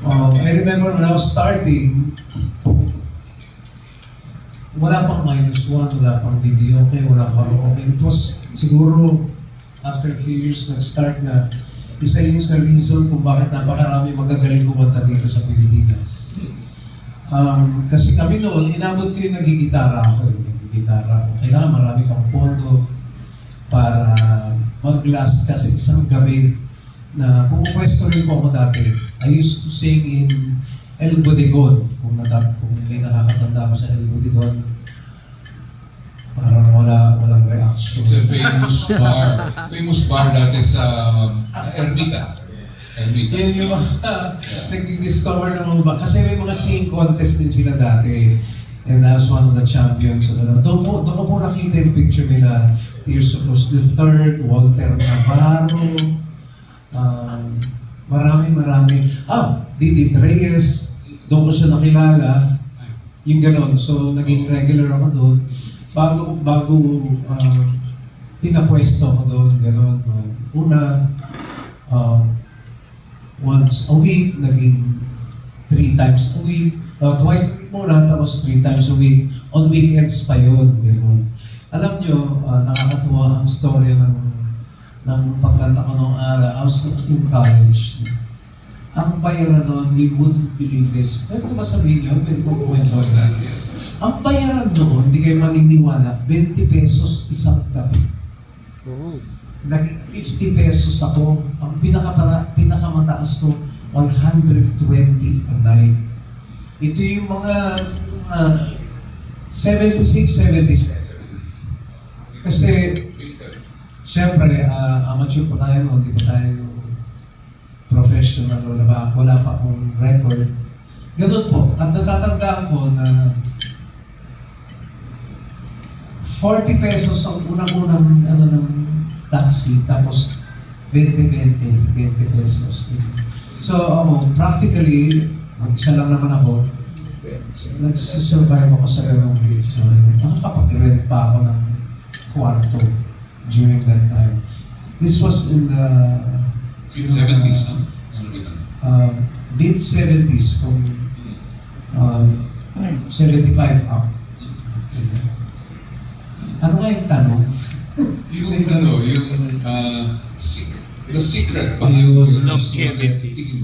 I remember when I was starting, wala pang -1, wala pang video, okay, wala pang okay. It was siguro after a few years nag-start na isa yun sa reason kung bakit napakarami magagaling kumanta dito sa Pilipinas. Kasi kami noon, inabot ko yung nagigitara ako. Kailangan marami kang pondo para mag-last kasi isang gabi na pumupwesto rin po ako dati. I used to sing in El Bodegon. Kung may nakakatanda mo sa El Bodegon, parang walang reaction. It's a famous bar dati sa Ermita. Yan yung mga nag-discover ng mga ba. Kasi may mga singing contest din sila dati. And I was one of the champions. So, doon ko po nakita yung picture nila. Tears of Rose III, Walter Navarro. Marami. Didi Reyes. Doon ko siya nakilala. Yung ganon. So, naging regular ako doon. Bago pinapwesto ako doon. Ganon. Una, once a week, naging 3 times a week. Twice a week muna, tapos 3 times a week. On weekends pa yun. Ganon. Alam nyo, nakakatuwa ang story ng pagkanta ko noong araw. I was in college. Ang bayaran noon, you wouldn't believe this. Pwede ko ba sabihin yun? Pwede ko kwento na. Ang bayaran noon, hindi kayo maniniwala, 20 pesos isang gabi. Naging 50 pesos ako. Ang pinakamataas ko, 120 a night. Ito yung mga 76, 77. Kasi, siyempre, amateur pa tayo noon, hindi pa tayo professional, wala pa akong record. Ganun po. At natatandaan ko na 40 pesos ang unang-unang ng taxi, tapos 20 pesos. So ako, practically, mag-isa lang naman ako, nagsisurvive ako sa ganung trip. So nakakapag-rent pa ako ng kwarto during that time. This was in the mid-70s, no? Mid-70s, from 75 up. Ano nga yung tanong? The secret. Yung longevity.